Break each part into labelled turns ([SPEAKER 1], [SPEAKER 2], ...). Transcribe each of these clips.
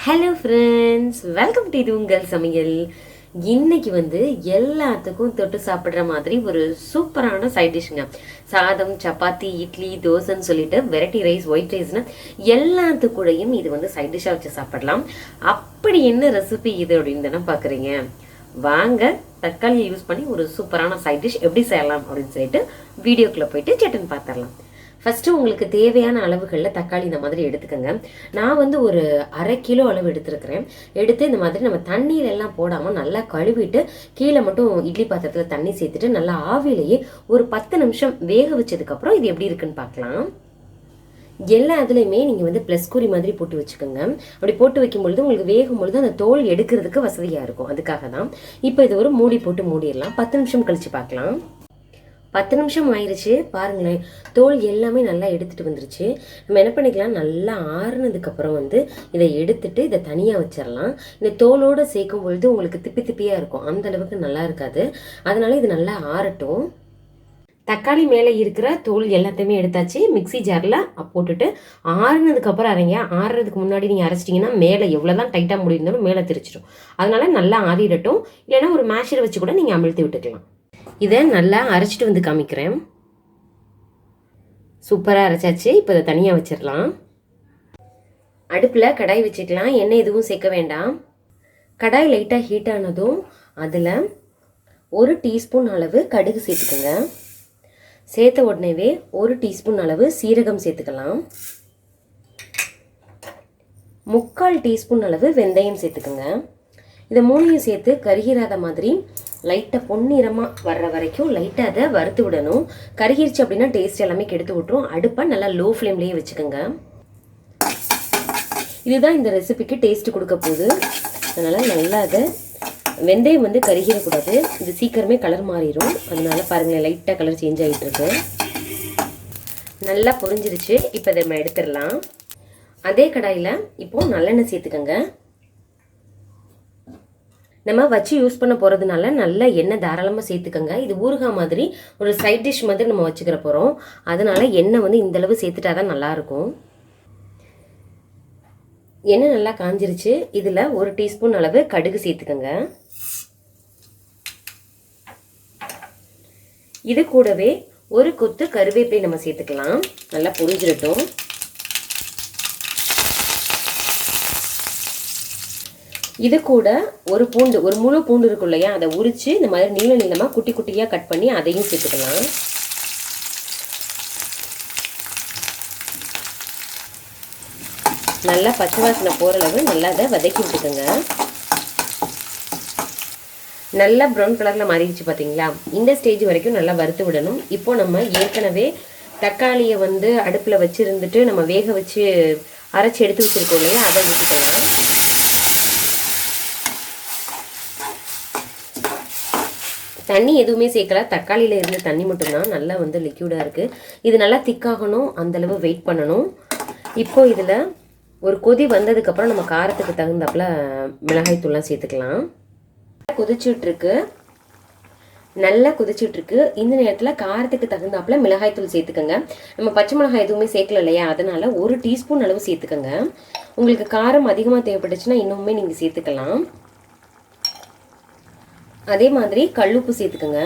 [SPEAKER 1] Hello friends, welcome to இது உங்கள் சமையல். இன்னைக்கு எல்லாத்துக்கும் தொட்டு சாப்பிட்ற மாதிரி ஒரு சூப்பரான சைட் டிஷ்ங்க. சாதம், சப்பாத்தி, இட்லி, தோசைன்னு சொல்லிட்டு வெரைட்டி ரைஸ், ஒயிட் ரைஸ்னு எல்லாத்துக்கூடையும் இது சைட் டிஷ்ஷாக வச்சு சாப்பிடலாம். அப்படி என்ன ரெசிபி இது அப்படின்னு தானே பார்க்குறீங்க. வாங்க தக்காளியை யூஸ் பண்ணி ஒரு சூப்பரான சைட் டிஷ் எப்படி செய்யலாம் அப்படின்னு சொல்லிட்டு வீடியோக்குள்ளே போயிட்டு சட்டுன்னு பார்த்துடலாம். ஃபஸ்ட்டு உங்களுக்கு தேவையான அளவுகளில் தக்காளி இந்த மாதிரி எடுத்துக்கோங்க. நான் ஒரு அரை கிலோ அளவு எடுத்துருக்கிறேன். எடுத்து இந்த மாதிரி நம்ம தண்ணியில எல்லாம் போடாமல் நல்லா கழுவிட்டு கீழே மட்டும் இட்லி பாத்திரத்தில் தண்ணி சேர்த்துட்டு நல்லா ஆவிலேயே ஒரு 10 நிமிஷம் வேக வச்சதுக்கப்புறம் இது எப்படி இருக்குன்னு பார்க்கலாம். எல்லா இதுலையுமே நீங்கள் ப்ளஸ் குறி மாதிரி போட்டு வச்சுக்கோங்க. அப்படி போட்டு வைக்கும் பொழுது உங்களுக்கு வேகும் பொழுது அந்த தோல் எடுக்கிறதுக்கு வசதியாக இருக்கும். அதுக்காக தான். இப்போ இது ஒரு மூடி போட்டு மூடிடலாம். 10 நிமிஷம் கழிச்சு பார்க்கலாம். 10 நிமிஷம் ஆயிடுச்சு. பாருங்களேன், தோல் எல்லாமே நல்லா எடுத்துட்டு வந்துருச்சு. நம்ம என்ன பண்ணிக்கலாம், நல்லா ஆறுனதுக்கப்புறம் இதை எடுத்துட்டு இதை தனியாக வச்சிடலாம். இந்த தோலோடு சேர்க்கும் பொழுது உங்களுக்கு திப்பி திப்பியாக இருக்கும். அந்த அளவுக்கு நல்லா இருக்காது. அதனால இது நல்லா ஆறட்டும். தக்காளி மேலே இருக்கிற தோல் எல்லாத்தையுமே எடுத்தாச்சு. மிக்சி ஜாரில் போட்டுட்டு ஆறுனதுக்கப்புறம் அரைங்க. ஆறுறதுக்கு முன்னாடி நீங்கள் அரைச்சிட்டிங்கன்னா மேலே எவ்வளோதான் டைட்டாக முடியிருந்தாலும் மேலே திரிச்சிடும். அதனால நல்லா ஆறிடட்டும். இல்லைன்னா ஒரு மேஷரை வச்சு கூட நீங்கள் அமிழ்த்தி விட்டுக்கலாம். இதை நல்லா அரைச்சிட்டு காமிக்கிறேன். சூப்பராக அரைச்சாச்சு. இப்போ இதை தனியாக வச்சிடலாம். அடுப்பில் கடாய் வச்சுக்கலாம். எண்ணெய் எதுவும் சேர்க்க வேண்டாம். கடாய் லைட்டாக ஹீட் ஆனதும் அதில் 1 டீஸ்பூன் அளவு கடுகு சேர்த்துக்கோங்க. சேர்த்த உடனேவே 1 டீஸ்பூன் அளவு சீரகம் சேர்த்துக்கலாம். 3/4 டீஸ்பூன் அளவு வெந்தயம் சேர்த்துக்கோங்க. இதை 3ஐயும் சேர்த்து கருகிராத மாதிரி லைட்டாக பொன்னிறமாக வர்ற வரைக்கும் லைட்டாக அதை வறுத்து விடணும். கருகிருச்சு அப்படின்னா டேஸ்ட் எல்லாமே கெடுத்து விட்டுரும். அடுப்பை நல்லா லோ ஃப்ளேம்லேயே வச்சுக்கோங்க. இதுதான் இந்த ரெசிபிக்கு டேஸ்ட் கொடுக்க போகுது. அதனால் நல்லா அதை வெந்தயம் கருகிடக்கூடாது. இது சீக்கிரமே கலர் மாறிடும். அதனால பாருங்களேன், லைட்டாக கலர் சேஞ்ச் ஆகிட்டு இருக்கு. நல்லா பொரிஞ்சிருச்சு. இப்போ இதை நம்ம எடுத்துடலாம். அதே கடாயில் இப்போது நல்லெண்ணெய் சேர்த்துக்கோங்க. நம்ம வச்சு யூஸ் பண்ண போகிறதுனால நல்ல எண்ணெய் தாராளமாக சேர்த்துக்கோங்க. இது ஊறுகாய் மாதிரி ஒரு சைட் டிஷ் மாதிரி நம்ம வச்சுக்கிற போகிறோம். அதனால எண்ணெய் இந்தளவு சேர்த்துட்டா தான் நல்லாயிருக்கும். எண்ணெய் நல்லா காஞ்சிருச்சு. இதில் 1 டீஸ்பூன் அளவு கடுகு சேர்த்துக்கோங்க. இது கூடவே ஒரு கொத்து கருவேப்பிலை நம்ம சேர்த்துக்கலாம். நல்லா பொரிஞ்சிடட்டும். இது கூட ஒரு முழு பூண்டு இருக்கும் இல்லையா, அதை உரிச்சு இந்த மாதிரி நீள நீளமாக குட்டி குட்டியாக கட் பண்ணி அதையும் சேர்த்துக்கலாம். நல்லா பச்சை வாசனை போகிற அளவு நல்லா அதை வதக்கி விட்டுக்கோங்க. நல்லா ப்ரௌன் கலரில் மாறிடுச்சு பார்த்தீங்களா. இந்த ஸ்டேஜ் வரைக்கும் நல்லா வறுத்து விடணும். இப்போ நம்ம ஏற்கனவே தக்காளியை அடுப்பில் வச்சுருந்துட்டு நம்ம வேக வச்சு அரைச்சி எடுத்து வச்சுருக்கோம் இல்லையா, அதை ஊற்றிக்கலாம். தண்ணி எதுவுமே சேர்க்கல. தக்காளியில் இருந்து தண்ணி மட்டும்தான். நல்லா லிக்யூடாக இருக்குது. இது நல்லா திக்காகணும். அந்தளவு வெயிட் பண்ணணும். இப்போ இதில் ஒரு கொதி வந்ததுக்கப்புறம் நம்ம காரத்துக்கு தகுந்தாப்புல மிளகாய் தூள்லாம் சேர்த்துக்கலாம். கொதிச்சுட்ருக்கு. நல்லா கொதிச்சுட்ருக்கு. இந்த நேரத்தில் காரத்துக்கு தகுந்தாப்புல மிளகாய் தூள் சேர்த்துக்கோங்க. நம்ம பச்சை மிளகாய் எதுவுமே சேர்க்கல இல்லையா, அதனால் 1 டீஸ்பூன் அளவு சேர்த்துக்கோங்க. உங்களுக்கு காரம் அதிகமாக தேவைப்பட்டுச்சுன்னா இன்னுமே நீங்கள் சேர்த்துக்கலாம். அதே மாதிரி கல்லுப்பு சேர்த்துக்கோங்க.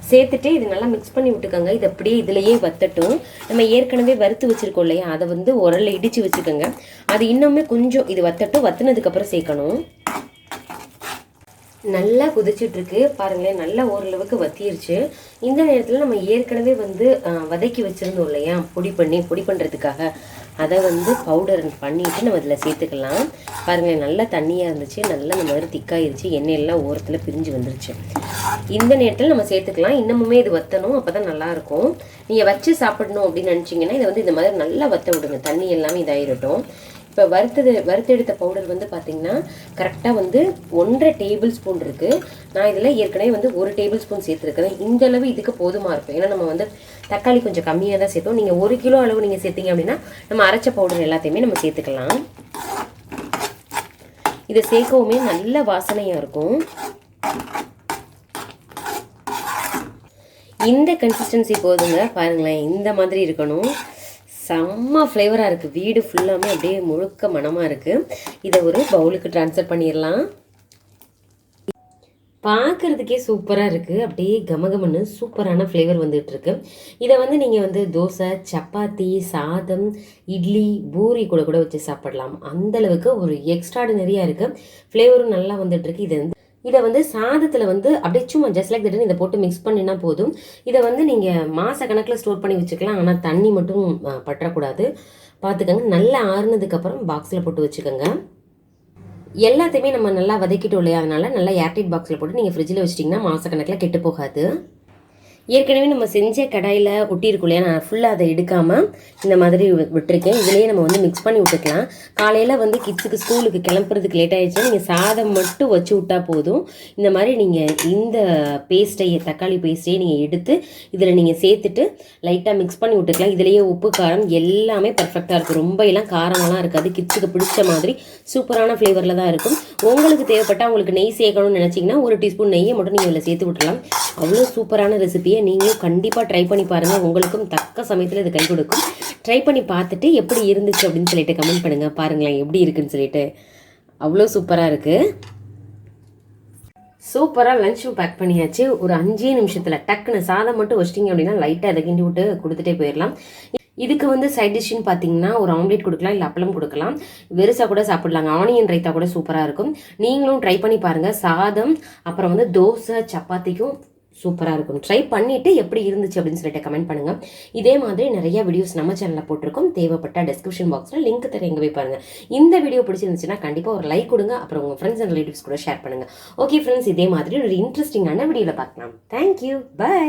[SPEAKER 1] சேர்த்துட்டு இது நல்லா மிக்ஸ் பண்ணி விட்டுக்கோங்க. இது அப்படியே இதுலேயே வத்தட்டும். நம்ம ஏற்கனவே வறுத்து வச்சுருக்கோம் இல்லையா, அதை உரலில் இடித்து வச்சுக்கோங்க. அது இன்னுமே கொஞ்சம் இது வத்தட்டும். வத்துனதுக்கப்புறம் சேர்க்கணும். நல்லா கொதிச்சுட்ருக்கு. பாருங்களேன், நல்லா ஓரளவுக்கு வத்திருச்சு. இந்த நேரத்தில் நம்ம ஏற்கனவே வதக்கி வச்சுருந்தோம் இல்லையா, பொடி பண்ணுறதுக்காக அதை பவுடர் பண்ணிவிட்டு நம்ம இதில் சேர்த்துக்கலாம். பாருங்களேன், நல்லா தண்ணியாக இருந்துச்சு. நல்லா இந்த மாதிரி திக்காயிருச்சு. எண்ணெயெல்லாம் ஓரத்தில் பிரிஞ்சு வந்துருச்சு. இந்த நேரத்தில் நம்ம சேர்த்துக்கலாம். இன்னமுமே இது வற்றணும். அப்போ தான் நல்லாயிருக்கும். நீங்கள் வச்சு சாப்பிடணும் அப்படின்னு நினச்சிங்கன்னா இதை இந்த மாதிரி நல்லா வற்ற விடுங்க. தண்ணி எல்லாமே இதாகிடட்டும். இப்போ வறுத்தெடுத்த பவுடர் பார்த்தீங்கன்னா கரெக்டாக 1.5 டேபிள் ஸ்பூன் இருக்குது. நான் இதில் ஏற்கனவே 1 டேபிள் ஸ்பூன் சேர்த்துருக்கேன். இந்த அளவு இதுக்கு போதுமாக இருக்கும். ஏன்னா நம்ம தக்காளி கொஞ்சம் கம்மியாக தான் சேர்த்தோம். நீங்கள் 1 கிலோ அளவு நீங்கள் சேர்த்திங்க அப்படின்னா நம்ம அரைச்ச பவுடர் எல்லாத்தையுமே நம்ம சேர்த்துக்கலாம். இதை சேர்க்கவுமே நல்ல வாசனையாக இருக்கும். இந்த கன்சிஸ்டன்சி போதுங்க. பாருங்களேன், இந்த மாதிரி இருக்கணும். செம்ம ஃப்ளேவராக இருக்குது. வீடு ஃபுல்லாமே அப்படியே முழுக்க மணமாக இருக்குது. இதை ஒரு பவுலுக்கு ட்ரான்ஸ்ஃபர் பண்ணிடலாம். பார்க்குறதுக்கே சூப்பராக இருக்குது. அப்படியே கமகமன்னு சூப்பரான ஃப்ளேவர் வந்துட்டுருக்கு. இதை வந்து நீங்கள் வந்து தோசை, சப்பாத்தி, சாதம், இட்லி, பூரி கூட வச்சு சாப்பிடலாம். அந்தளவுக்கு ஒரு எக்ஸ்ட்ராடினரியாக இருக்குது. ஃப்ளேவரும் நல்லா வந்துட்டுருக்கு. இதை வந்து சாதத்தில் வந்து அப்படியே சும்மா ஜஸ்ட் லைக் தட்னு இதை போட்டு மிக்ஸ் பண்ணினா போதும். இதை வந்து நீங்கள் மாத கணக்கில் ஸ்டோர் பண்ணி வச்சுக்கலாம். ஆனால் தண்ணி மட்டும் பற்றக்கூடாது, பார்த்துக்கோங்க. நல்லா ஆறுனதுக்கப்புறம் பாக்ஸில் போட்டு வச்சுக்கோங்க. எல்லாத்தையுமே நம்ம நல்லா வதக்கிட்டோம் இல்லையா, அதனால நல்லா ஏர்டைட் பாக்ஸில் போட்டு நீங்கள் ஃப்ரிட்ஜில் வச்சிட்டிங்கன்னா மாதக்கணக்கில் கெட்டு போகாது. ஏற்கனவே நம்ம செஞ்ச கடாயில் ஒட்டியிருக்கும் இல்லையா, நான் ஃபுல்லாக அதை எடுக்காமல் இந்த மாதிரி விட்டுருக்கேன். இதிலேயே நம்ம வந்து மிக்ஸ் பண்ணி விட்டுக்கலாம். காலையில் வந்து கிட்ஸுக்கு ஸ்கூலுக்கு கிளம்புறதுக்கு லேட் ஆகிடுச்சுன்னா நீங்கள் சாதம் மட்டும் வச்சு விட்டால் போதும். இந்த மாதிரி நீங்கள் இந்த தக்காளி பேஸ்ட்டையே நீங்கள் எடுத்து இதில் நீங்கள் சேர்த்துட்டு லைட்டாக மிக்ஸ் பண்ணி விட்டுக்கலாம். இதிலேயே உப்பு காரம் எல்லாமே பர்ஃபெக்டாக இருக்கும். ரொம்ப எல்லாம் காரமெல்லாம் இருக்காது. கிட்ஸுக்கு பிடிச்ச மாதிரி சூப்பரான ஃப்ளேவரில் தான் இருக்கும். உங்களுக்கு தேவைப்பட்டால் உங்களுக்கு நெய் சேர்க்கணும்னு நினச்சிங்கன்னா 1 டீஸ்பூன் நெய்யை மட்டும் நீங்கள் இதில் சேர்த்து விட்டுலாம். அவ்வளோ சூப்பரான ரெசிபி. நீங்களும் கண்டிப்பாக ட்ரை பண்ணி பாருங்கள். உங்களுக்கும் தக்க சமயத்தில் இது கை கொடுக்கும். ட்ரை பண்ணி பார்த்துட்டு எப்படி இருந்துச்சு அப்படின்னு சொல்லிட்டு கமெண்ட் பண்ணுங்கள். பாருங்களேன் எப்படி இருக்குன்னு சொல்லிட்டு. அவ்வளோ சூப்பராக இருக்குது. சூப்பராக லஞ்சும் பேக் பண்ணியாச்சு. ஒரு 5 நிமிஷத்தில் டக்குன்னு சாதம் மட்டும் வச்சிட்டிங்க அப்படின்னா லைட்டாக அதை கிண்டி விட்டு கொடுத்துட்டே போயிடலாம். இதுக்கு வந்து சைட் டிஷ்ஷுன்னு பார்த்தீங்கன்னா ஒரு ஆம்லேட் கொடுக்கலாம், இல்லை அப்பளம் கொடுக்கலாம். வெறுசாக கூட சாப்பிடலாங்க. ஆனியன் ரைத்தா கூட சூப்பராக இருக்கும். நீங்களும் ட்ரை பண்ணி பாருங்கள். சாதம் அப்புறம் வந்து தோசை, சப்பாத்திக்கும் சூப்பராக இருக்கும். ட்ரை பண்ணிவிட்டு எப்படி இருந்துச்சு அப்படின்னு சொல்லிட்டு கமெண்ட் பண்ணுங்கள். இதே மாதிரி நிறைய வீடியோஸ் நம்ம சேனலில் போட்டிருக்கோம். தேவைப்பட்ட டிஸ்கிரிப்ஷன் பாக்ஸில் லிங்க் தர எங்கே போய் பாருங்கள். இந்த வீடியோ பிடிச்சிருந்துச்சுன்னா கண்டிப்பாக ஒரு லைக் கொடுங்க. அப்புறம் உங்கள் ஃப்ரெண்ட்ஸ் அண்ட் ரிலேட்டிவ்ஸ் கூட ஷேர் பண்ணுங்கள். ஓகே ஃப்ரெண்ட்ஸ், இதே மாதிரி ஒரு இன்ட்ரெஸ்டிங்கான வீடியோவில் பார்க்கலாம். Thank you, by.